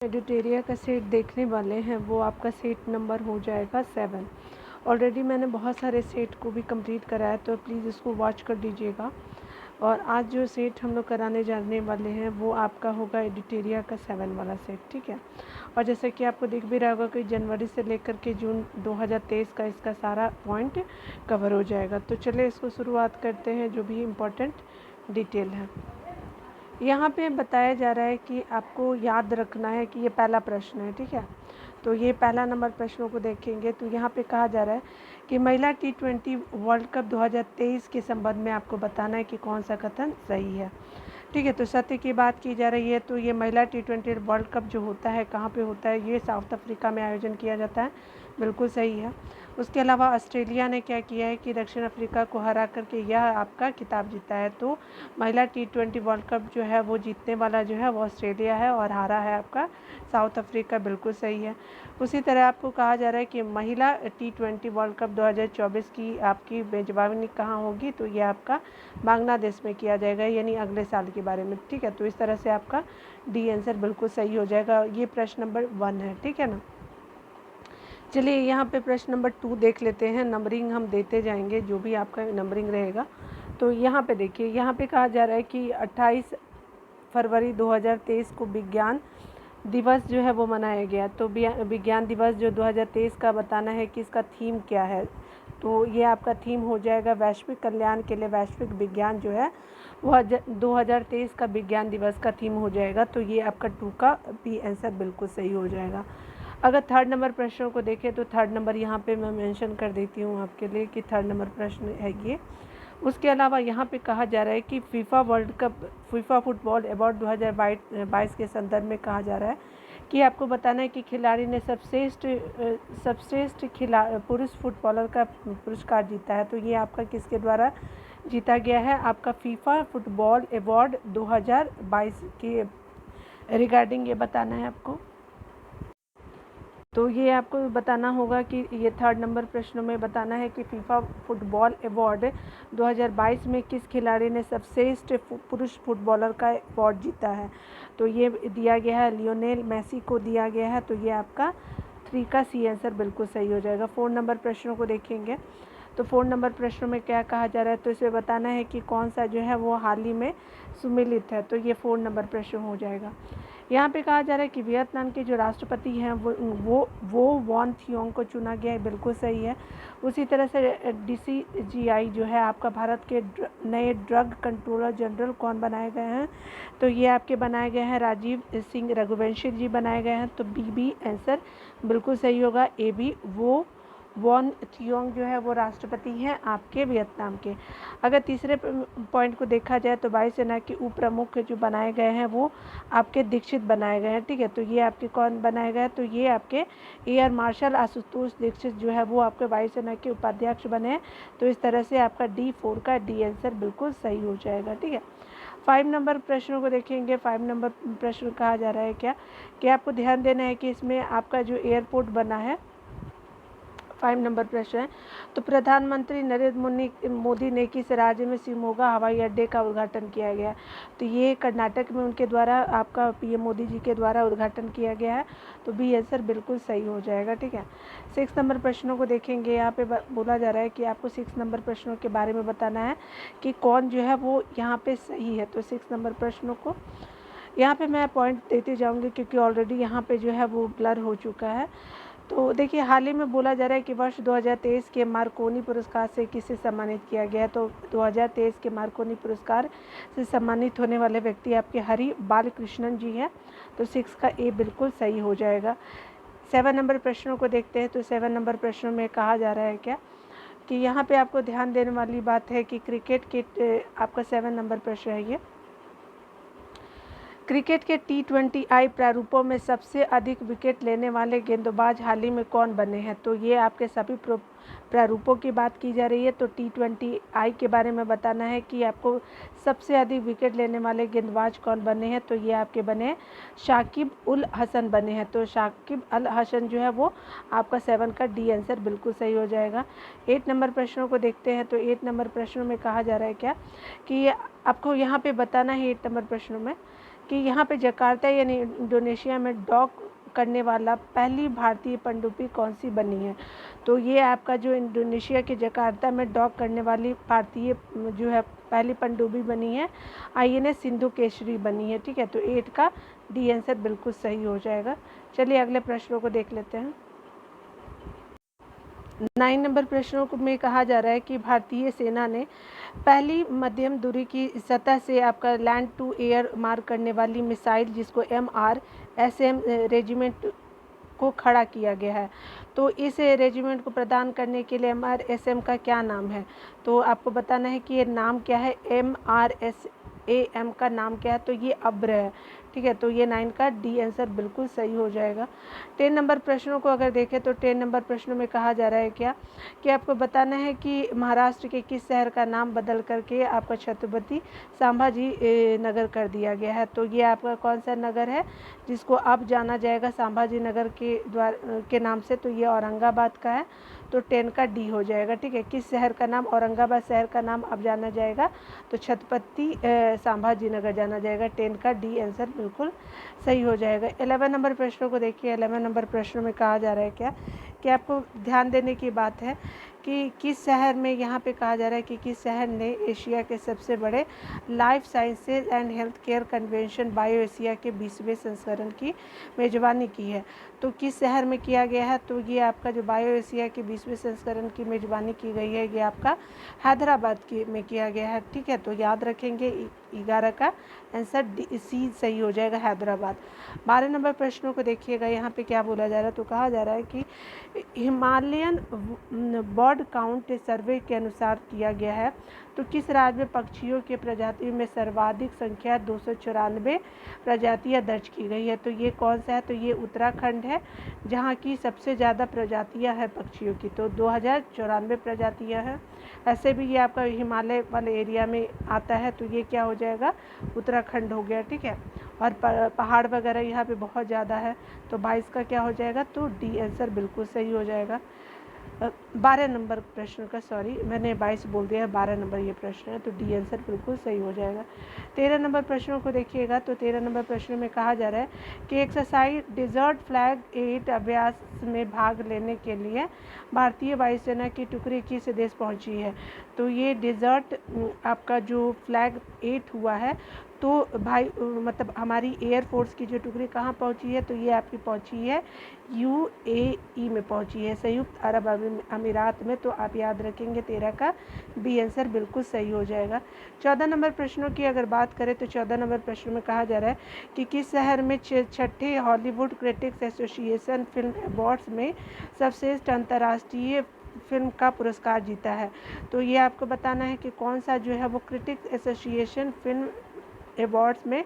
एडिटेरिया का सेट देखने वाले हैं वो आपका सेट नंबर हो जाएगा 7। ऑलरेडी मैंने बहुत सारे सेट को भी कंप्लीट कराया, तो प्लीज़ इसको वॉच कर दीजिएगा। और आज जो सेट हम लोग कराने जाने वाले हैं वो आपका होगा एडिटेरिया का 7 वाला सेट, ठीक है। और जैसे कि आपको दिख भी रहा होगा कि जनवरी से लेकर के जून 2023 का इसका सारा पॉइंट कवर हो जाएगा। तो चलिए इसको शुरुआत करते हैं, जो भी इम्पोर्टेंट डिटेल है। यहाँ पे बताया जा रहा है कि आपको याद रखना है कि ये पहला प्रश्न है, ठीक है। तो ये पहला नंबर प्रश्नों को देखेंगे तो यहाँ पे कहा जा रहा है कि महिला T20 वर्ल्ड कप 2023 के संबंध में आपको बताना है कि कौन सा कथन सही है, ठीक है। तो सत्य की बात की जा रही है तो ये महिला T20 वर्ल्ड कप जो होता है कहाँ पे होता है, ये साउथ अफ्रीका में आयोजन किया जाता है, बिल्कुल सही है। उसके अलावा ऑस्ट्रेलिया ने क्या किया है कि दक्षिण अफ्रीका को हरा करके यह आपका खिताब जीता है। तो महिला T20 वर्ल्ड कप जो है वो जीतने वाला जो है वो ऑस्ट्रेलिया है और हारा है आपका साउथ अफ्रीका, बिल्कुल सही है। उसी तरह आपको कहा जा रहा है कि महिला T20 वर्ल्ड कप 2024 की आपकी मेजबानी कहाँ होगी, तो ये आपका बांग्लादेश में किया जाएगा, यानी अगले साल के बारे में, ठीक है। तो इस तरह से आपका डी आंसर बिल्कुल सही हो जाएगा। ये प्रश्न नंबर 1 है, ठीक है ना। चलिए यहाँ पे प्रश्न नंबर 2 देख लेते हैं। नंबरिंग हम देते जाएंगे, जो भी आपका नंबरिंग रहेगा। तो यहाँ पे देखिए, यहाँ पे कहा जा रहा है कि 28 फरवरी 2023 को विज्ञान दिवस जो है वो मनाया गया। तो विज्ञान दिवस जो 2023 का बताना है कि इसका थीम क्या है। तो ये आपका थीम हो जाएगा वैश्विक कल्याण के लिए वैश्विक विज्ञान जो है वह 2023 का विज्ञान दिवस का थीम हो जाएगा। तो ये आपका 2 का बी आंसर बिल्कुल सही हो जाएगा। अगर थर्ड नंबर प्रश्नों को देखें तो थर्ड नंबर यहाँ पे मैं मेंशन कर देती हूँ आपके लिए कि थर्ड नंबर प्रश्न है ये। उसके अलावा यहाँ पे कहा जा रहा है कि फीफा फुटबॉल अवार्ड 2022 के संदर्भ में कहा जा रहा है कि आपको बताना है कि खिलाड़ी ने सर्वश्रेष्ठ पुरुष फुटबॉलर का पुरस्कार जीता है। तो ये आपका किसके द्वारा जीता गया है, आपका फीफा फुटबॉल अवार्ड 2022 के रिगार्डिंग ये बताना है आपको। तो ये आपको बताना होगा कि ये थर्ड नंबर प्रश्नों में बताना है कि फीफा फुटबॉल अवार्ड 2022 में किस खिलाड़ी ने सर्वश्रेष्ठ पुरुष फुटबॉलर का अवार्ड जीता है। तो ये दिया गया है लियोनेल मेसी को दिया गया है। तो ये आपका 3 का सी आंसर बिल्कुल सही हो जाएगा। 4 नंबर प्रश्नों को देखेंगे तो 4 नंबर प्रश्नों में क्या कहा जा रहा है, तो इसमें बताना है कि कौन सा जो है वो हाल ही में सुमेलित है। तो ये 4 नंबर प्रश्न हो जाएगा। यहाँ पे कहा जा रहा है कि वियतनाम के जो राष्ट्रपति हैं वो वॉन थियोंग को चुना गया है, बिल्कुल सही है। उसी तरह से DCGI जो है आपका भारत के नए ड्रग कंट्रोलर जनरल कौन बनाए गए हैं, तो ये आपके बनाए गए हैं राजीव सिंह रघुवंशी जी बनाए गए हैं। तो बी आंसर बिल्कुल सही होगा। AB वो वॉन थियोंग जो है वो राष्ट्रपति हैं आपके वियतनाम के। अगर तीसरे पॉइंट को देखा जाए तो वायुसेना के उप प्रमुख जो बनाए गए हैं वो आपके दीक्षित बनाए गए हैं, ठीक है। तो ये आपके कौन बनाए गए, तो ये आपके एयर मार्शल आशुतोष दीक्षित जो है वो आपके वायुसेना के उपाध्यक्ष बने हैं। तो इस तरह से आपका D4 का डी आंसर बिल्कुल सही हो जाएगा, ठीक है। 5 नंबर प्रश्नों को देखेंगे। 5 नंबर प्रश्न कहा जा रहा है क्या कि आपको ध्यान देना है कि इसमें आपका जो एयरपोर्ट बना है, 5 नंबर प्रश्न है, तो प्रधानमंत्री नरेंद्र मोदी ने किस राज्य में शिमोगा हवाई अड्डे का उद्घाटन किया गया। तो ये कर्नाटक में उनके द्वारा आपका PM मोदी जी के द्वारा उद्घाटन किया गया है। तो बी आंसर बिल्कुल सही हो जाएगा, ठीक है। 6 नंबर प्रश्नों को देखेंगे। यहाँ पे बोला जा रहा है कि आपको 6 नंबर प्रश्नों के बारे में बताना है कि कौन जो है वो यहाँ पे सही है। तो 6 नंबर प्रश्नों को यहाँ पे मैं पॉइंट देते जाऊँगी क्योंकि ऑलरेडी यहाँ पे जो है वो ब्लर हो चुका है। तो देखिए, हाल ही में बोला जा रहा है कि वर्ष 2023 के मार्कोनी पुरस्कार से किसे सम्मानित किया गया। तो 2023 के मार्कोनी पुरस्कार से सम्मानित होने वाले व्यक्ति आपके हरि बालकृष्णन जी हैं। तो 6 का A बिल्कुल सही हो जाएगा। 7 नंबर प्रश्नों को देखते हैं। तो 7 नंबर प्रश्नों में कहा जा रहा है क्या कि यहाँ पे आपको ध्यान देने वाली बात है कि क्रिकेट के आपका 7 नंबर प्रश्न है ये, क्रिकेट के T20I प्रारूपों में सबसे अधिक विकेट लेने वाले गेंदबाज हाल ही में कौन बने हैं। तो ये आपके सभी प्रारूपों की बात की जा रही है। तो T20I के बारे में बताना है कि आपको सबसे अधिक विकेट लेने वाले गेंदबाज कौन बने हैं। तो ये आपके बने शाकिब उल हसन बने हैं। तो शाकिब अल हसन जो है वो आपका 7 का D आंसर बिल्कुल सही हो जाएगा। 8 नंबर प्रश्नों को देखते हैं। तो 8 नंबर प्रश्नों में कहा जा रहा है क्या कि आपको यहाँ पे बताना है 8 नंबर प्रश्नों में कि यहाँ पे जकार्ता यानी इंडोनेशिया में डॉक करने वाला पहली भारतीय पनडुब्बी कौन सी बनी है। तो ये आपका जो इंडोनेशिया के जकार्ता में डॉक करने वाली भारतीय जो है पहली पनडुब्बी बनी है INS सिंधु केशरी बनी है। ठीक है, तो 8 का डी आंसर बिल्कुल सही हो जाएगा। चलिए अगले प्रश्नों को देख लेते हैं। 9 नंबर प्रश्नों में कहा जा रहा है कि भारतीय सेना ने पहली मध्यम दूरी की सतह से आपका लैंड टू एयर मार करने वाली मिसाइल जिसको MRSM रेजिमेंट को खड़ा किया गया है, तो इस रेजिमेंट को प्रदान करने के लिए MRSM का क्या नाम है। तो आपको बताना है कि ये नाम क्या है, MRSAM का नाम क्या है, तो ये अब्र है। ठीक है, तो ये 9 का डी आंसर बिल्कुल सही हो जाएगा। 10 नंबर प्रश्नों को अगर देखें तो 10 नंबर प्रश्नों में कहा जा रहा है क्या कि आपको बताना है कि महाराष्ट्र के किस शहर का नाम बदल करके आपका छत्रपति संभाजी नगर कर दिया गया है। तो ये आपका कौन सा नगर है जिसको अब जाना जाएगा संभाजी नगर के नाम से, तो ये औरंगाबाद का है, तो 10 का डी हो जाएगा। ठीक है, किस शहर का नाम, औरंगाबाद शहर का नाम अब जाना जाएगा तो छत्रपति संभाजी नगर जाना जाएगा। 10 का डी आंसर बिल्कुल सही हो जाएगा। 11 नंबर प्रश्नों को देखिए। 11 नंबर प्रश्नों में कहा जा रहा है क्या कि आपको ध्यान देने की बात है कि किस शहर में, यहाँ पे कहा जा रहा है कि किस शहर ने एशिया के सबसे बड़े life sciences and health care convention bio Asia के 20वें संस्करण की मेज़बानी की है। तो किस शहर में किया गया है, तो ये आपका जो बायो एशिया के 20वें संस्करण की मेज़बानी की गई है ये आपका हैदराबाद में किया गया है। ठीक है, तो याद रखेंगे 11 का आंसर सी सही हो जाएगा, हैदराबाद। 12 नंबर प्रश्नों को देखिएगा, यहाँ पे क्या बोला जा रहा है, तो कहा जा रहा है कि हिमालयन बर्ड काउंट सर्वे के अनुसार किया गया है, तो किस राज्य में पक्षियों के प्रजातियों में सर्वाधिक संख्या 294 प्रजातियां दर्ज की गई है। तो ये कौन सा है, तो ये उत्तराखंड है जहाँ की सबसे ज़्यादा प्रजातियां हैं पक्षियों की, तो 2094 प्रजातियां हैं। ऐसे भी ये आपका हिमालय वाले एरिया में आता है, तो ये क्या हो जाएगा, उत्तराखंड हो गया। ठीक है, और पहाड़ वगैरह यहाँ पे बहुत ज़्यादा है, तो 22 का क्या हो जाएगा, तो डी आंसर बिल्कुल सही हो जाएगा। 12 नंबर प्रश्न का, सॉरी मैंने 22 बोल दिया है, 12 नंबर ये प्रश्न है, तो डी आंसर बिल्कुल सही हो जाएगा। 13 नंबर प्रश्नों को देखिएगा, तो 13 नंबर प्रश्न में कहा जा रहा है कि एक्सरसाइज डिजर्ट फ्लैग 8 अभ्यास में भाग लेने के लिए भारतीय वायुसेना की टुकड़ी किस देश पहुंची है। तो ये डिजर्ट आपका जो फ्लैग 8 हुआ है, तो भाई मतलब हमारी एयरफोर्स की जो टुकड़ी कहाँ पहुँची है, तो ये आपकी पहुँची है UAE में पहुँची है, संयुक्त अरब अमीरात में। तो आप याद रखेंगे 13 का बी आंसर बिल्कुल सही हो जाएगा। 14 नंबर प्रश्नों की अगर बात करें तो 14 नंबर प्रश्न में कहा जा रहा है कि किस शहर में 6ठे Hollywood critics association film awards में सर्वश्रेष्ठ अंतर्राष्ट्रीय फिल्म का पुरस्कार जीता है। तो ये आपको बताना है कि कौन सा जो है वो क्रिटिक्स एसोसिएशन फिल्म अवार्ड्स में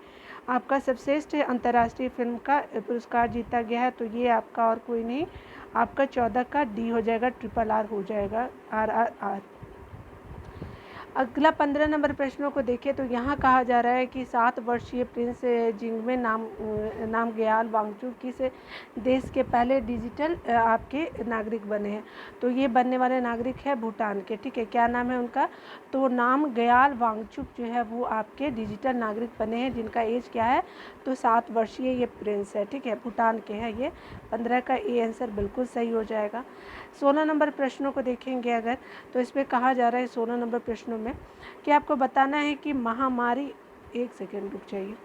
आपका सर्वश्रेष्ठ अंतर्राष्ट्रीय फिल्म का पुरस्कार जीता गया है। तो ये आपका और कोई नहीं, आपका 14 का डी हो जाएगा, RRR हो जाएगा, RRR। अगला 15 नंबर प्रश्नों को देखें तो यहाँ कहा जा रहा है कि 7 वर्षीय प्रिंस जिंगमे नामग्याल वांगचुक किस देश के पहले डिजिटल आपके नागरिक बने हैं। तो ये बनने वाले नागरिक है भूटान के। ठीक है, क्या नाम है उनका, तो नामग्याल वांगचुक जो है वो आपके डिजिटल नागरिक बने हैं, जिनका एज क्या है, तो 7 वर्षीय ये प्रिंस है। ठीक है, भूटान के हैं ये। 15 का ए आंसर बिल्कुल सही हो जाएगा। 16 नंबर प्रश्नों को देखेंगे अगर, तो इसमें कहा जा रहा है 16 नंबर प्रश्नों में कि आपको बताना है कि महामारी, एक सेकेंड रुक जाइए,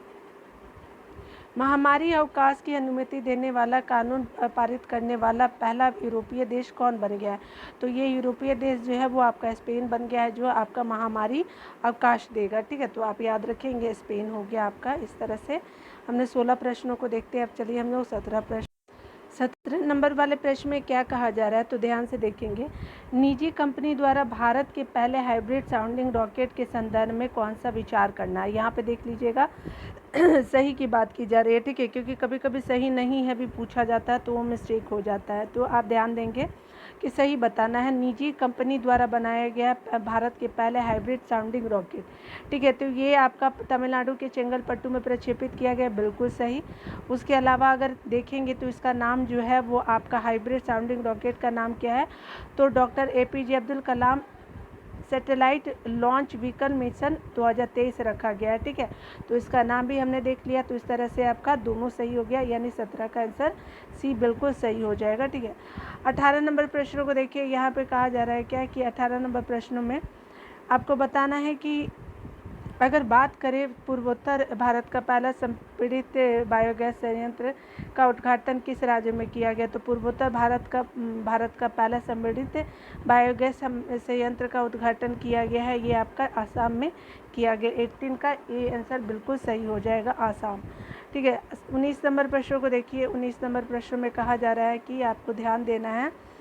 महामारी अवकाश की अनुमति देने वाला कानून पारित करने वाला पहला यूरोपीय देश कौन बन गया है। तो ये यूरोपीय देश जो है वो आपका स्पेन बन गया है, जो आपका महामारी अवकाश देगा। ठीक है, तो आप याद रखेंगे स्पेन हो गया आपका। इस तरह से हमने 16 प्रश्नों को देखते हैं। अब चलिए हम लोग 17 नंबर वाले प्रश्न में क्या कहा जा रहा है, तो ध्यान से देखेंगे। निजी कंपनी द्वारा भारत के पहले हाइब्रिड साउंडिंग रॉकेट के संदर्भ में कौन सा विचार करना है। यहाँ पे देख लीजिएगा सही की बात की जा रही है। ठीक है, क्योंकि कभी कभी सही नहीं है भी पूछा जाता है तो वो मिस्टेक हो जाता है, तो आप ध्यान देंगे कि सही बताना है। निजी कंपनी द्वारा बनाया गया भारत के पहले हाइब्रिड साउंडिंग रॉकेट। ठीक है, तो ये आपका तमिलनाडु के चेंगलपट्टू में प्रक्षेपित किया गया, बिल्कुल सही। उसके अलावा अगर देखेंगे तो इसका नाम जो है वो आपका हाइब्रिड साउंडिंग रॉकेट का नाम क्या है, तो doctor APJ Abdul Kalam satellite launch vehicle mission 2023 रखा गया है। ठीक है, तो इसका नाम भी हमने देख लिया। तो इस तरह से आपका दोनों सही हो गया, यानी 17 का आंसर सी बिल्कुल सही हो जाएगा। ठीक है, 18 नंबर प्रश्नों को देखिए। यहाँ पे कहा जा रहा है क्या कि 18 नंबर प्रश्नों में आपको बताना है कि अगर बात करें पूर्वोत्तर भारत का पहला संपीड़ित बायोगैस संयंत्र का उद्घाटन किस राज्य में किया गया, तो पूर्वोत्तर भारत का पहला संपीड़ित बायोगैस संयंत्र का उद्घाटन किया गया है, ये आपका आसाम में किया गया। 18 का ए आंसर बिल्कुल सही हो जाएगा, आसाम। ठीक है, 19 नंबर प्रश्नों को देखिए। 19 नंबर प्रश्नों में कहा जा रहा है कि आपको ध्यान देना है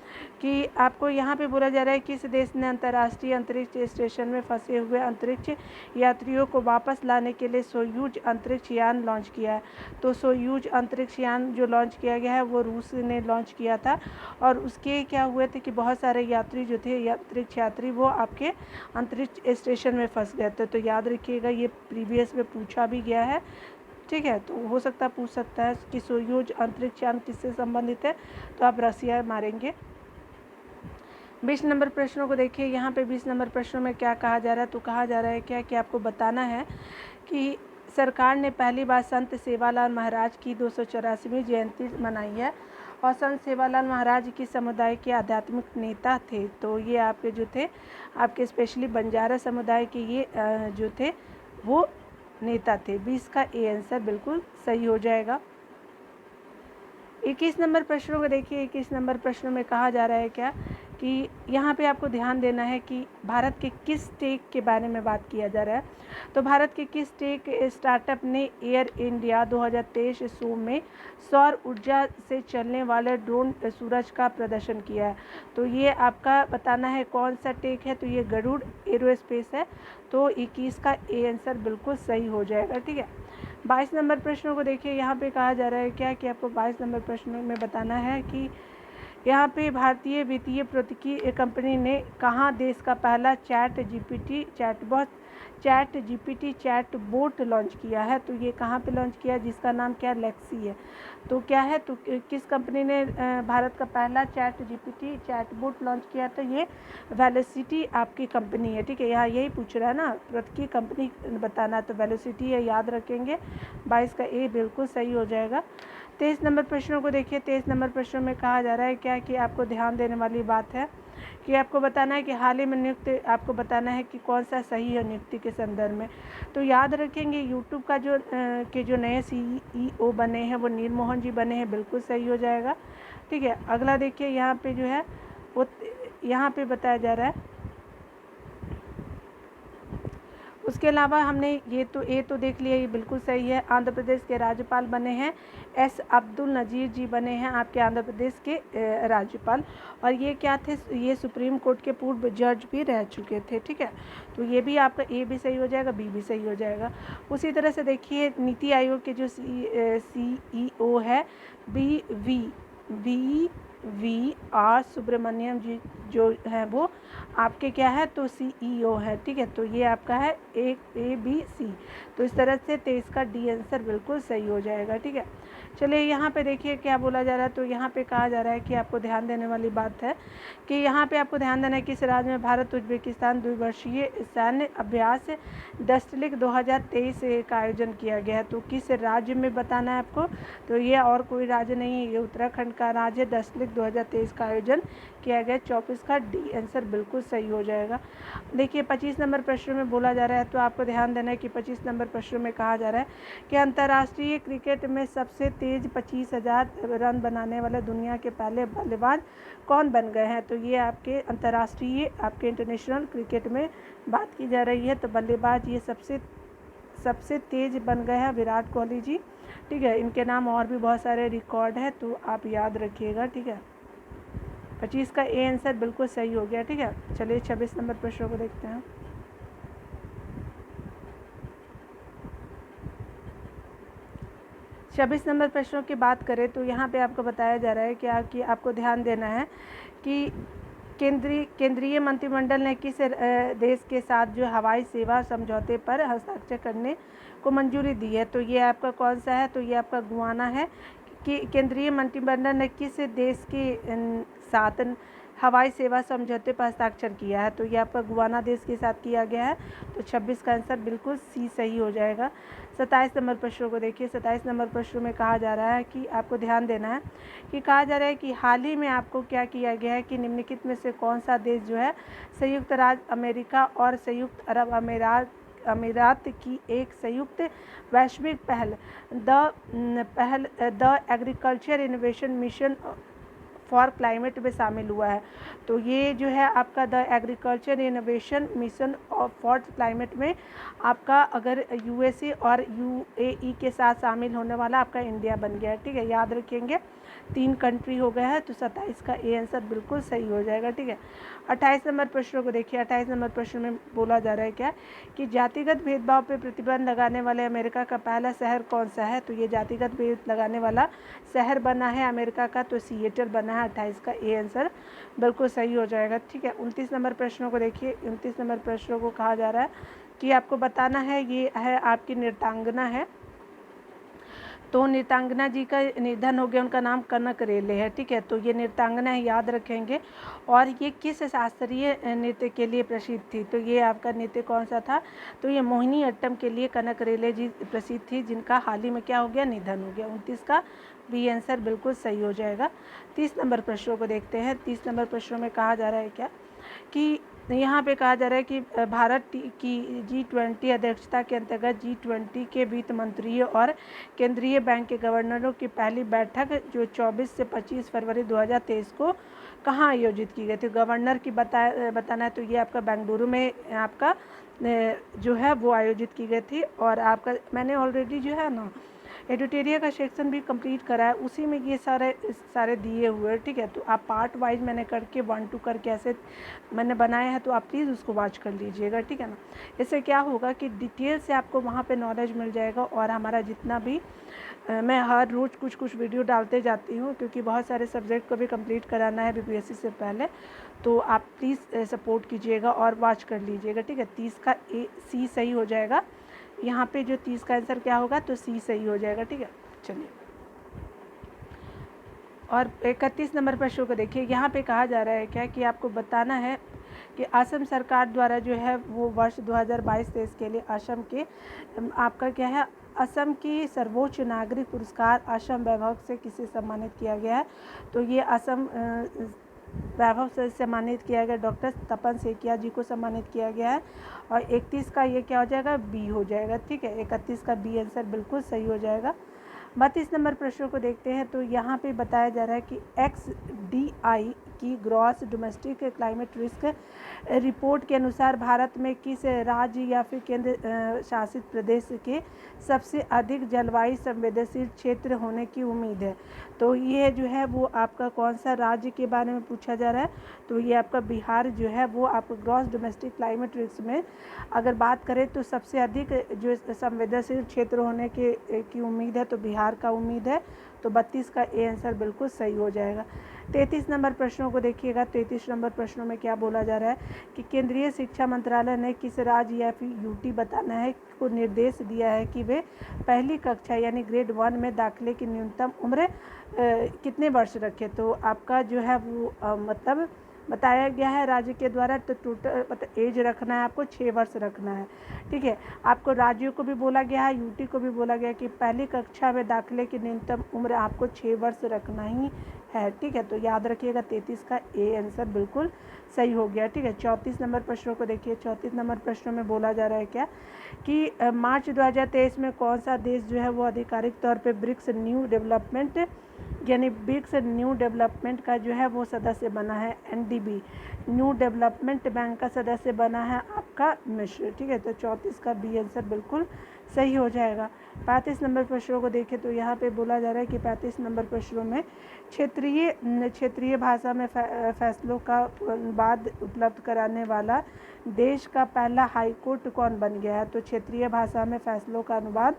कि आपको यहाँ पे बोला जा रहा है किस देश ने अंतर्राष्ट्रीय अंतरिक्ष स्टेशन में फंसे हुए अंतरिक्ष यात्रियों को वापस लाने के लिए सोयूज अंतरिक्ष यान लॉन्च किया है। तो सोयूज अंतरिक्ष यान जो लॉन्च किया गया है वो रूस ने लॉन्च किया था, और उसके क्या हुए थे कि बहुत सारे यात्री जो थे अंतरिक्ष यात्री वो आपके अंतरिक्ष स्टेशन में फंस गए थे। तो याद रखिएगा, ये प्रीवियस में पूछा भी गया है। ठीक है, तो हो सकता है पूछ सकता है कि सोयूज अंतरिक्ष यान किससे संबंधित है, तो आप रसिया मारेंगे। 20 नंबर प्रश्नों को देखिए। यहाँ पे 20 नंबर प्रश्नों में क्या कहा जा रहा है, तो कहा जा रहा है क्या कि आपको बताना है कि सरकार ने पहली बार संत सेवालाल महाराज की 284वीं जयंती मनाई है, और संत सेवालाल महाराज की समुदाय के आध्यात्मिक नेता थे। तो ये आपके जो थे आपके स्पेशली बंजारा समुदाय के ये जो थे वो नेता थे। 20 का ए आंसर बिल्कुल सही हो जाएगा। 21 नंबर प्रश्नों को देखिए। 21 नंबर प्रश्नों में कहा जा रहा है क्या कि यहाँ पे आपको ध्यान देना है कि भारत के किस टेक के बारे में बात किया जा रहा है। तो भारत के किस टेक स्टार्टअप ने एयर इंडिया 2023 शो में सौर ऊर्जा से चलने वाले ड्रोन सूरज का प्रदर्शन किया है। तो ये आपका बताना है कौन सा टेक है, तो ये गरुड़ एरोस्पेस है। तो 21 का ए आंसर बिल्कुल सही हो जाएगा। ठीक है, 22 नंबर प्रश्नों को देखिए। यहाँ पे कहा जा रहा है क्या कि आपको 22 नंबर प्रश्नों में बताना है कि यहाँ पे भारतीय वित्तीय प्रौद्योगिकी कंपनी ने कहाँ देश का पहला चैट जीपीटी चैटबोट लॉन्च किया है। तो ये कहाँ पे लॉन्च किया है, जिसका नाम क्या लेक्सी है। तो क्या है, तो किस कंपनी ने भारत का पहला चैट जीपीटी चैटबोट लॉन्च किया, तो ये वेलोसिटी आपकी कंपनी है। ठीक है, यहाँ यही पूछ रहा है ना, प्रौद्योगिकी कंपनी बताना है, तो वेलोसिटी है, याद रखेंगे। 22 का ए बिल्कुल सही हो जाएगा। 23 नंबर प्रश्नों को देखिए। 23 नंबर प्रश्नों में कहा जा रहा है क्या कि आपको ध्यान देने वाली बात है कि आपको बताना है कि हाल ही में नियुक्त आपको बताना है कि कौन सा सही है नियुक्ति के संदर्भ में। तो याद रखेंगे यूट्यूब का जो नए CEO बने हैं वो नील मोहन जी बने हैं, बिल्कुल सही हो जाएगा। ठीक है, अगला देखिए। यहाँ पे जो है वो यहाँ पे बताया जा रहा है। उसके अलावा हमने ये तो देख लिया, ये बिल्कुल सही है। आंध्र प्रदेश के राज्यपाल बने हैं एस अब्दुल नज़ीर जी बने हैं आपके आंध्र प्रदेश के राज्यपाल, और ये क्या थे, ये सुप्रीम कोर्ट के पूर्व जज भी रह चुके थे। ठीक है, तो ये भी आपका ए भी सही हो जाएगा, बी भी सही हो जाएगा। उसी तरह से देखिए नीति आयोग के जो CEO है वी आर सुब्रमण्यम जी जो है वो आपके क्या है, तो CEO है। ठीक है, तो ये आपका है ABC। तो इस तरह से 23 का डी आंसर बिल्कुल सही हो जाएगा। ठीक है, चलिए यहाँ पे देखिए क्या बोला जा रहा है। तो यहाँ पे कहा जा रहा है कि आपको ध्यान देने वाली बात है कि यहाँ पे आपको ध्यान देना है किस राज्य में भारत उज्बेकिस्तान द्विवर्षीय सैन्य अभ्यास डस्टलिक 2023 का आयोजन किया गया है। तो किस राज्य में बताना है आपको, तो ये और कोई राज्य नहीं है, ये उत्तराखंड का राज्य डस्टलिक 2023 का आयोजन किया गया। 24 का डी आंसर बिल्कुल सही हो जाएगा। देखिए 25 नंबर प्रश्न में बोला जा रहा है, तो आपको ध्यान देना है कि 25 नंबर प्रश्न में कहा जा रहा है कि अंतर्राष्ट्रीय क्रिकेट में सबसे तेज 25,000 रन बनाने वाले दुनिया के पहले बल्लेबाज कौन बन गए हैं। तो ये आपके अंतर्राष्ट्रीय आपके इंटरनेशनल क्रिकेट में बात की जा रही है। तो बल्लेबाज ये सबसे तेज बन गए हैं विराट कोहली जी। ठीक है, इनके नाम और भी बहुत सारे रिकॉर्ड है, तो आप याद रखिएगा। ठीक है, 25 का ए आंसर बिल्कुल सही हो गया। ठीक है, चलिए 26 नंबर प्रश्नों को देखते हैं। 26 नंबर प्रश्नों की बात करें तो यहाँ पे आपको बताया जा रहा है कि आपको ध्यान देना है कि केंद्रीय मंत्रिमंडल ने किस देश के साथ जो हवाई सेवा समझौते पर हस्ताक्षर करने को मंजूरी दी है। तो ये आपका कौन सा है, तो ये आपका गुआना है। कि केंद्रीय मंत्रिमंडल ने किस देश के साथ हवाई सेवा समझौते पर हस्ताक्षर किया है? तो ये आपका गुयाना देश के साथ किया गया है। तो 26 का आंसर बिल्कुल सी सही हो जाएगा। 27 नंबर प्रश्न को देखिए। 27 नंबर प्रश्न में कहा जा रहा है कि आपको ध्यान देना है कि कहा जा रहा है कि हाल ही में आपको क्या किया गया है कि निम्नलिखित में से कौन सा देश जो है संयुक्त राज्य अमेरिका और संयुक्त अरब अमीरात की एक संयुक्त वैश्विक पहल the agriculture innovation mission for climate में शामिल हुआ है। तो ये जो है आपका the agriculture innovation mission for climate में आपका अगर यूएसए और यूएई के साथ शामिल होने वाला आपका इंडिया बन गया है। ठीक है, याद रखेंगे 3 कंट्री हो गया है। तो 27 का ए आंसर बिल्कुल सही हो जाएगा। ठीक है, 28 नंबर प्रश्न को देखिए। 28 नंबर प्रश्न में बोला जा रहा है क्या कि जातिगत भेदभाव पर प्रतिबंध लगाने वाले अमेरिका का पहला शहर कौन सा है? तो ये जातिगत भेद लगाने वाला शहर बना है अमेरिका का, तो सिएटल बना है। 28 का ए आंसर बिल्कुल सही हो जाएगा। ठीक है, 29 नंबर प्रश्नों को देखिए। 29 नंबर प्रश्नों को कहा जा रहा है कि आपको बताना है, ये है आपकी नृत्यांगना है। तो नृत्यांगना जी का निधन हो गया, उनका नाम कनक रेले है। ठीक है, तो ये नृत्यांगना है, याद रखेंगे। और ये किस शास्त्रीय नृत्य के लिए प्रसिद्ध थी? तो ये आपका नृत्य कौन सा था? तो ये मोहिनी अट्टम के लिए कनक रेले जी प्रसिद्ध थी, जिनका हाल ही में क्या हो गया, निधन हो गया। 29 का बी आंसर बिल्कुल सही हो जाएगा। 30 नंबर प्रश्नों को देखते हैं। 30 नंबर प्रश्नों में कहा जा रहा है क्या कि यहाँ पे कहा जा रहा है कि भारत की G20 अध्यक्षता के अंतर्गत G20 के वित्त मंत्रियों और केंद्रीय बैंक के गवर्नरों की पहली बैठक जो 24 से 25 फरवरी 2023 को कहाँ आयोजित की गई थी? गवर्नर की बताना है। तो ये आपका बेंगलुरु में आपका जो है वो आयोजित की गई थी। और आपका मैंने ऑलरेडी जो है ना एडिटोरियल का सेक्शन भी कंप्लीट करा है, उसी में ये सारे दिए हुए। ठीक है, तो आप पार्ट वाइज मैंने करके 1 2 करके ऐसे मैंने बनाया है, तो आप प्लीज़ उसको वॉच कर लीजिएगा। ठीक है ना, इससे क्या होगा कि डिटेल से आपको वहाँ पे नॉलेज मिल जाएगा। और हमारा जितना भी मैं हर रोज़ कुछ वीडियो डालते जाती हूँ, क्योंकि बहुत सारे सब्जेक्ट को भी कंप्लीट कराना है बीपीएससी से पहले। तो आप प्लीज़ सपोर्ट कीजिएगा और वॉच कर लीजिएगा। ठीक है, 30 का सी सही हो जाएगा। यहाँ पे जो 30 का आंसर क्या होगा, तो सी सही हो जाएगा। ठीक है, चलिए। और 31 नंबर प्रश्न को देखिए। यहाँ पे कहा जा रहा है क्या कि आपको बताना है कि असम सरकार द्वारा जो है वो वर्ष 2022-23 के लिए असम के आपका क्या है, असम की सर्वोच्च नागरिक पुरस्कार असम वैभव से किसे सम्मानित किया गया है? तो ये असम वैभव से सम्मानित किया गया डॉक्टर तपन सेकिया जी को सम्मानित किया गया है। और 31 का ये क्या हो जाएगा, बी हो जाएगा। ठीक है, 31 का बी आंसर बिल्कुल सही हो जाएगा। 32 नंबर प्रश्नों को देखते हैं। तो यहाँ पे बताया जा रहा है कि XDI की gross domestic climate risk report के अनुसार भारत में किस राज्य या फिर केंद्र शासित प्रदेश के सबसे अधिक जलवायु संवेदनशील क्षेत्र होने की उम्मीद है? तो ये जो है वो आपका कौन सा राज्य के बारे में पूछा जा रहा है? तो ये आपका बिहार जो है वो आपका ग्रॉस डोमेस्टिक क्लाइमेट रिस्क में अगर बात करें तो सबसे अधिक जो संवेदनशील क्षेत्र होने की उम्मीद है, तो बिहार का उम्मीद है। तो 32 का ए आंसर बिल्कुल सही हो जाएगा। 33 नंबर प्रश्नों को देखिएगा। 33 नंबर प्रश्नों में क्या बोला जा रहा है कि केंद्रीय शिक्षा मंत्रालय ने किस राज्य या फिर यूटी बताना है को निर्देश दिया है कि वे पहली कक्षा यानी ग्रेड 1 में दाखिले की न्यूनतम उम्र कितने वर्ष रखें? तो आपका जो है वो मतलब बताया गया है राज्य के द्वारा। तो टोटल मतलब एज रखना है आपको 6 वर्ष रखना है। ठीक है, आपको राज्यों को भी बोला गया है, यूटी को भी बोला गया कि पहली कक्षा में दाखिले की न्यूनतम उम्र आपको 6 वर्ष रखना ही है। ठीक है, तो याद रखिएगा 33 का ए आंसर बिल्कुल सही हो गया। ठीक है, 34 नंबर प्रश्नों को देखिए। 34 नंबर प्रश्नों में बोला जा रहा है क्या कि मार्च 2023 में कौन सा देश जो है वो आधिकारिक तौर पे ब्रिक्स न्यू डेवलपमेंट यानी ब्रिक्स न्यू डेवलपमेंट का जो है वो सदस्य बना है? NDB न्यू डेवलपमेंट बैंक का सदस्य बना है आपका मिस्र। ठीक है, तो 34 का बी आंसर बिल्कुल सही हो जाएगा। 35 नंबर प्रश्नों को देखें तो यहाँ पे बोला जा रहा है कि 35 नंबर प्रश्नों में क्षेत्रीय भाषा में फैसलों का अनुवाद उपलब्ध कराने वाला देश का पहला हाई कोर्ट कौन बन गया है? तो क्षेत्रीय भाषा में फैसलों का अनुवाद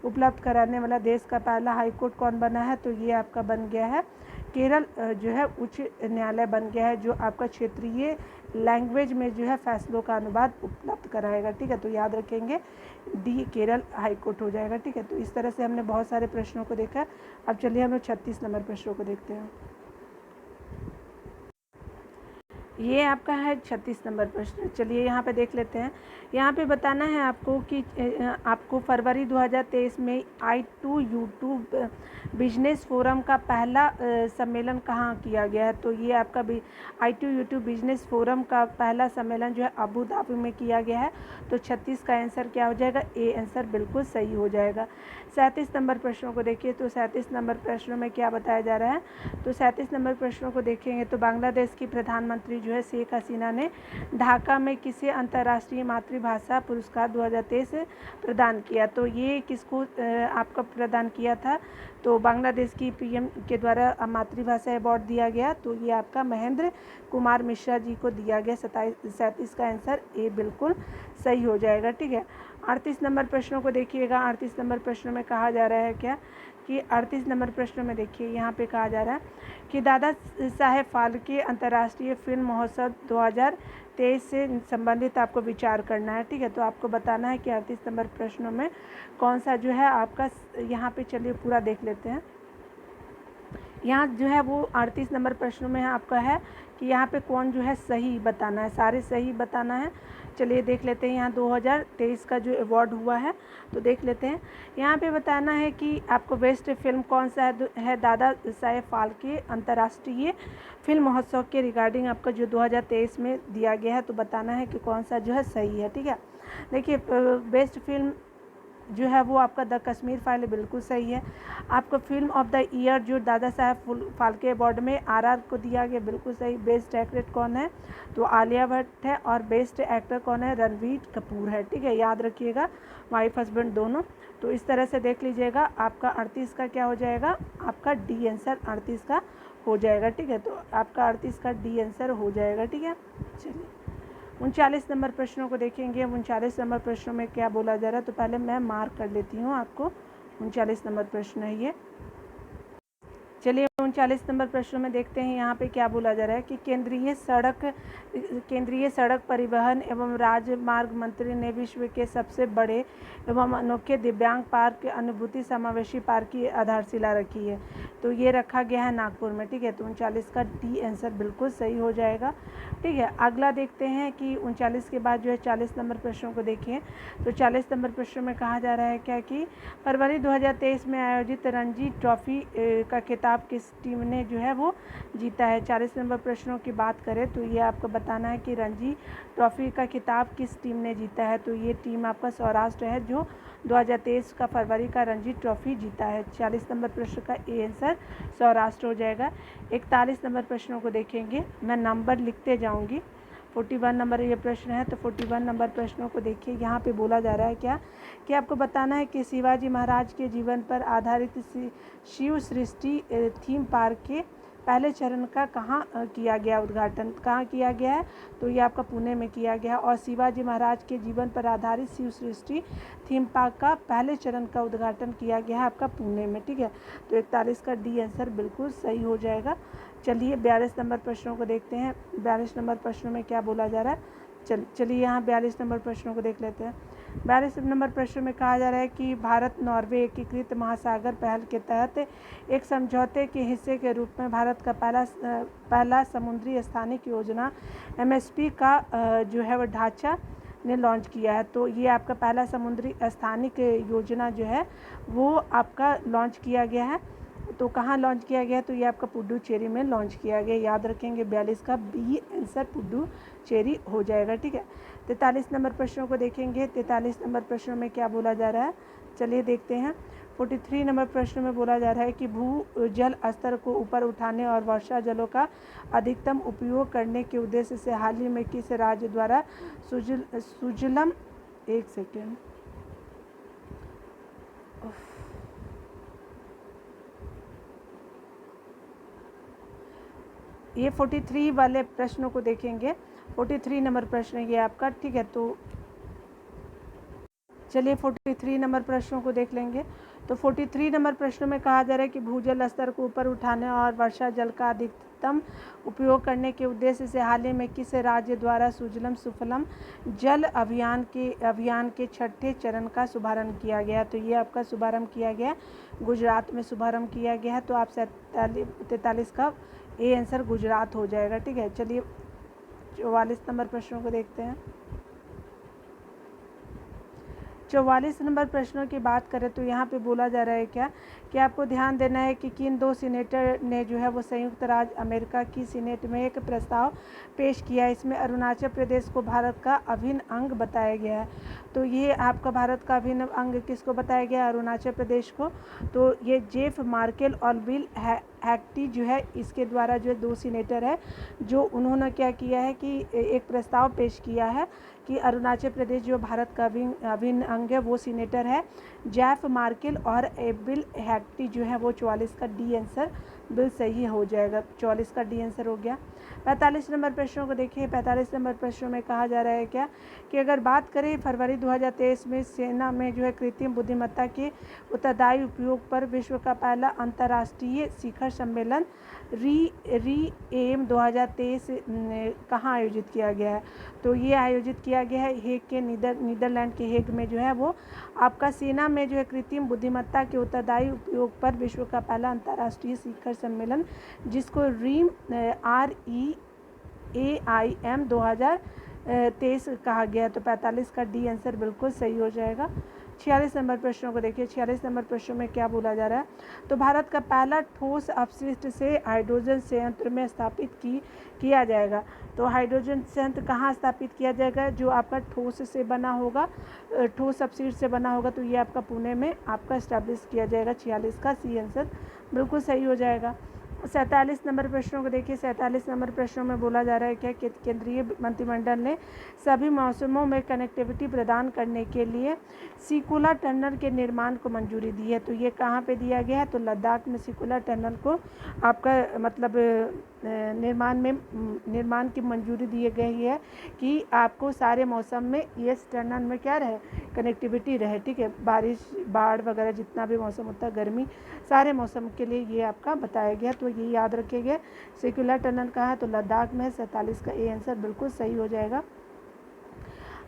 उपलब्ध कराने वाला देश का पहला हाई कोर्ट कौन बना है? तो ये आपका बन गया है केरल जो है उच्च न्यायालय बन गया है, जो आपका क्षेत्रीय लैंग्वेज में जो है फैसलों का अनुवाद उपलब्ध कराएगा। ठीक है, तो याद रखेंगे डी केरल हाई कोर्ट हो जाएगा। ठीक है, तो इस तरह से हमने बहुत सारे प्रश्नों को देखा। अब चलिए हम लोग 36 नंबर प्रश्नों को देखते हैं। ये आपका है 36 नंबर प्रश्न। चलिए यहाँ पे देख लेते हैं। यहाँ पे बताना है आपको कि आपको फरवरी 2023 में I2U2 बिजनेस फोरम का पहला सम्मेलन कहाँ किया गया है। तो ये आपका I2U2 बिजनेस फोरम का पहला सम्मेलन जो है अबू धाबी में किया गया है। तो 36 का आंसर क्या हो जाएगा, ए आंसर बिल्कुल सही हो जाएगा। 37 नंबर प्रश्नों को देखिए। तो 37 नंबर प्रश्नों में क्या बताया जा रहा है। तो 37 नंबर प्रश्नों को देखेंगे तो बांग्लादेश की प्रधानमंत्री जो है शेख हसीना ने ढाका में किसे अंतर्राष्ट्रीय मातृभाषा पुरस्कार 2023 प्रदान किया। तो ये किसको आपका प्रदान किया था। तो बांग्लादेश की पीएम के द्वारा मातृभाषा अवार्ड दिया गया। तो ये आपका महेंद्र कुमार मिश्रा जी को दिया गया। 37 का आंसर ए बिल्कुल सही हो जाएगा। ठीक है। 38 नंबर प्रश्नों को देखिएगा। 38 नंबर प्रश्नों में कहा जा रहा है क्या कि 38 नंबर प्रश्नों में देखिए यहाँ पे कहा जा रहा है कि दादा साहेब फाल्के अंतर्राष्ट्रीय फिल्म महोत्सव 2023 से संबंधित आपको विचार करना है। ठीक है। तो आपको बताना है कि 38 नंबर प्रश्नों में कौन सा जो है आपका, यहाँ पे चलिए पूरा देख लेते हैं। यहाँ जो है वो 38 नंबर प्रश्नों में आपका है कि यहाँ पे कौन जो है सही बताना है, सारे सही बताना है। चलिए देख लेते हैं। यहाँ 2023 का जो अवार्ड हुआ है तो देख लेते हैं। यहाँ पे बताना है कि आपको बेस्ट फिल्म कौन सा है दादा साहेब फाल्के अंतर्राष्ट्रीय फिल्म महोत्सव के रिगार्डिंग आपका जो 2023 में दिया गया है। तो बताना है कि कौन सा जो है सही है। ठीक है। देखिए बेस्ट फिल्म जो है वो आपका द कश्मीर फाइल बिल्कुल सही है। आपको फिल्म ऑफ द ईयर जो दादा साहेब फाल्के अवार्ड में आरआर को दिया गया, बिल्कुल सही। बेस्ट एक्ट्रेस कौन है तो आलिया भट्ट है। और बेस्ट एक्टर कौन है, रणवीर कपूर है। ठीक है, याद रखिएगा, वाइफ हस्बैंड दोनों। तो इस तरह से देख लीजिएगा। आपका 38 का क्या हो जाएगा, आपका डी आंसर 38 का हो जाएगा। ठीक है, तो आपका 38 का डी आंसर हो जाएगा। ठीक है। चलिए 39 नंबर प्रश्नों को देखेंगे। 39 नंबर प्रश्नों में क्या बोला जा रहा है, तो पहले मैं मार्क कर लेती हूँ आपको। 39 नंबर प्रश्न है ये। चलिए 39 नंबर प्रश्नों में देखते हैं यहाँ पे क्या बोला जा रहा है कि केंद्रीय सड़क परिवहन एवं राजमार्ग मंत्री ने विश्व के सबसे बड़े एवं अनोखे दिव्यांग पार्क अनुभूति समावेशी पार्क की आधारशिला रखी है। तो ये रखा गया है नागपुर में। ठीक है, तो 39 का डी आंसर बिल्कुल सही हो जाएगा। ठीक है, अगला देखते हैं कि 39 के बाद जो है 40 नंबर प्रश्नों को देखिए। तो 40 नंबर प्रश्नों में कहा जा रहा है क्या कि फरवरी 2023 में आयोजित रणजी ट्रॉफी का खिताब किस टीम ने जो है वो जीता है। 40 नंबर प्रश्नों की बात करें तो ये आपको बताना है कि रणजी ट्रॉफी का खिताब किस टीम ने जीता है। तो ये टीम आपका सौराष्ट्र है जो 2023 का फरवरी का रणजी ट्रॉफी जीता है। 40 नंबर प्रश्न का ए आंसर सौराष्ट्र हो जाएगा। 41 नंबर प्रश्नों को देखेंगे, मैं नंबर लिखते जाऊंगी। 41 नंबर ये प्रश्न है। तो 41 नंबर प्रश्नों को देखिए। यहाँ पे बोला जा रहा है क्या कि आपको बताना है कि शिवाजी महाराज के जीवन पर आधारित शिव सृष्टि थीम पार्क के पहले चरण का कहाँ किया गया, उद्घाटन कहाँ किया गया है। तो ये आपका पुणे में किया गया। और शिवाजी महाराज के जीवन पर आधारित शिव सृष्टि थीम पार्क का पहले चरण का उद्घाटन किया गया है आपका पुणे में। ठीक है, तो 41 का डी आंसर बिल्कुल सही हो जाएगा। चलिए 42 नंबर प्रश्नों को देखते हैं। 42 नंबर प्रश्नों में क्या बोला जा रहा है। चलिए यहाँ 42 नंबर प्रश्नों को देख लेते हैं। 42 नंबर प्रश्न में कहा जा रहा है कि भारत नॉर्वे एकीकृत महासागर पहल के तहत एक समझौते के हिस्से के रूप में भारत का पहला समुद्री स्थानिक योजना MSP का जो है वो ढांचा ने लॉन्च किया है। तो ये आपका पहला समुद्री स्थानिक योजना जो है वो आपका लॉन्च किया गया है। तो कहाँ लॉन्च किया गया, तो ये आपका पुडुचेरी में लॉन्च किया गया। याद रखेंगे 42 का बी आंसर पुडुचेरी हो जाएगा। ठीक है, 43 नंबर प्रश्नों को देखेंगे। 43 नंबर प्रश्नों में क्या बोला जा रहा है, चलिए देखते हैं। 43 नंबर प्रश्न में बोला जा रहा है कि भू जल स्तर को ऊपर उठाने और वर्षा जलों का अधिकतम उपयोग करने के उद्देश्य से हाल ही में किस राज्य द्वारा सुजलम एक सेकेंड ये 43 वाले प्रश्नों को देखेंगे। 43 नंबर प्रश्न ये आपका। ठीक है, तो चलिए 43 नंबर प्रश्नों को देख लेंगे। तो 43 नंबर प्रश्नों में कहा जा रहा है कि भूजल स्तर को ऊपर उठाने और वर्षा जल का अधिकतम उपयोग करने के उद्देश्य से हाल ही में किस राज्य द्वारा सुजलम सुफलम जल अभियान के छठे चरण का शुभारंभ किया गया। तो ये आपका शुभारंभ किया गया गुजरात में शुभारंभ किया गया है। तो आप 43 का ए आंसर गुजरात हो जाएगा। ठीक है, चलिए 44 नंबर प्रश्नों को देखते हैं। 44 नंबर प्रश्नों की बात करें तो यहाँ पे बोला जा रहा है क्या कि आपको ध्यान देना है कि किन 2 सीनेटर ने जो है वो संयुक्त राज्य अमेरिका की सीनेट में एक प्रस्ताव पेश किया है। इसमें अरुणाचल प्रदेश को भारत का अभिन्न अंग बताया गया है। तो ये आपका भारत का अभिन्न अंग किसको बताया गया है? अरुणाचल प्रदेश को। तो ये जेफ मार्केल और बिल हैक्टी जो है इसके द्वारा जो 2 सीनेटर है जो उन्होंने क्या किया है कि एक प्रस्ताव पेश किया है कि अरुणाचल प्रदेश जो भारत का अभिन्न अंग है वो सीनेटर है जेफ मार्केल और बिल हैक्टी जो है वो। 44 का डी आंसर बिल सही हो जाएगा। 44 का डी आंसर हो गया। 45 नंबर प्रश्नों को देखिए। 45 नंबर प्रश्नों में कहा जा रहा है क्या कि अगर बात करें फरवरी 2023 में सेना में जो है कृत्रिम बुद्धिमत्ता के उत्तरदायी उपयोग पर विश्व का पहला अंतर्राष्ट्रीय शिखर सम्मेलन एम 2023 कहाँ आयोजित किया गया है? तो ये आयोजित किया गया है हेग के नीदरलैंड के हेग में जो है वो आपका सेना में जो है कृत्रिम बुद्धिमत्ता के उत्तरदायी उपयोग पर विश्व का पहला अंतर्राष्ट्रीय शिखर सम्मेलन जिसको REAIM 2023 कहा गया। तो 45 का डी आंसर बिल्कुल सही हो जाएगा। 46 नंबर प्रश्नों को देखिए। 46 नंबर प्रश्नों में क्या बोला जा रहा है? तो भारत का पहला ठोस अपशिष्ट से हाइड्रोजन संयंत्र में स्थापित किया जाएगा। तो हाइड्रोजन संयंत्र कहाँ स्थापित किया जाएगा? जो आपका ठोस से बना होगा, ठोस अपशिष्ट से बना होगा, तो ये आपका पुणे में आपका इस्टेब्लिश किया जाएगा। 46 का सी आंसर बिल्कुल सही हो जाएगा। 47 नंबर प्रश्नों को देखिए। 47 नंबर प्रश्नों में बोला जा रहा है क्या कि केंद्रीय मंत्रिमंडल ने सभी मौसमों में कनेक्टिविटी प्रदान करने के लिए सिकुला टनल के निर्माण को मंजूरी दी है। तो ये कहाँ पे दिया गया है? तो लद्दाख में सिकुला टनल को आपका मतलब निर्माण की मंजूरी दी गई है कि आपको सारे मौसम में इस टनल में क्या रहे, कनेक्टिविटी रहे। ठीक है, बारिश, बाढ़ वगैरह जितना भी मौसम होता है, गर्मी, सारे मौसम के लिए ये आपका बताया गया। तो ये याद रखिएगा। सिकुला टनल कहाँ है? तो लद्दाख में। 47 का ए आंसर बिल्कुल सही हो जाएगा।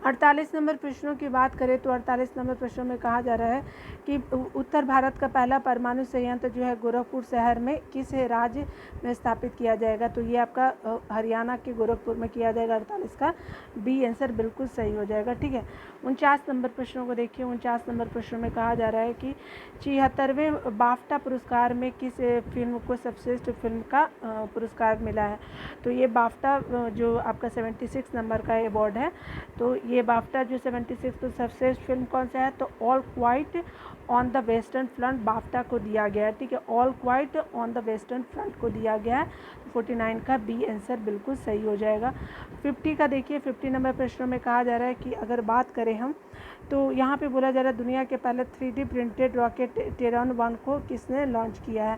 48 नंबर प्रश्नों की बात करें तो 48 नंबर प्रश्नों में कहा जा रहा है कि उत्तर भारत का पहला परमाणु संयंत्र जो है गोरखपुर शहर में किस राज्य में स्थापित किया जाएगा? तो ये आपका हरियाणा के गोरखपुर में किया जाएगा। 48 का बी आंसर बिल्कुल सही हो जाएगा। ठीक है, 49 नंबर प्रश्नों को देखिए। 49 नंबर प्रश्नों में कहा जा रहा है कि 76वें बाफ्टा पुरस्कार में किस फिल्म को सर्वश्रेष्ठ फिल्म का पुरस्कार मिला है? तो ये बाफ्टा जो आपका 76 नंबर का अवार्ड है, तो ये बाफ्टा जो 76 तो सर्वश्रेष्ठ फिल्म कौन सा है? तो all quite on the western front BAFTA को दिया गया है। ठीक है, all quite on the western front को दिया गया है। 49 का बी आंसर बिल्कुल सही हो जाएगा। 50 का देखिए। 50 नंबर प्रश्नों में कहा जा रहा है कि अगर बात करें हम तो यहाँ पे बोला जा रहा है दुनिया के पहले 3D प्रिंटेड रॉकेट टेरन 1 को किसने लॉन्च किया है?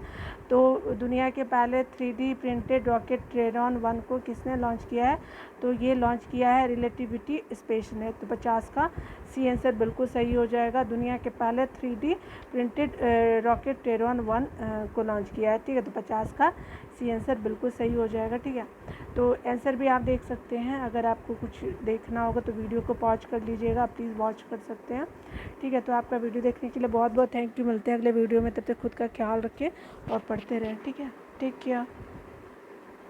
तो दुनिया के पहले 3D प्रिंटेड रॉकेट टेरन 1 को किसने लॉन्च किया है? तो ये लॉन्च किया है रिलेटिविटी स्पेस ने। तो 50 का सी आंसर बिल्कुल सही हो जाएगा। दुनिया के पहले 3D प्रिंटेड रॉकेट टेरन 1 को लॉन्च किया है। ठीक है, तो 50 का सी आंसर बिल्कुल सही हो जाएगा। ठीक है, तो आंसर भी आप देख सकते हैं। अगर आपको कुछ देखना होगा तो वीडियो को पॉज कर लीजिएगा, प्लीज़ वॉच कर सकते हैं। ठीक है, तो आपका वीडियो देखने के लिए बहुत बहुत थैंक यू। मिलते हैं अगले वीडियो में, तब तक खुद का ख्याल रखें और पढ़ते रहें। ठीक है, टेक केयर।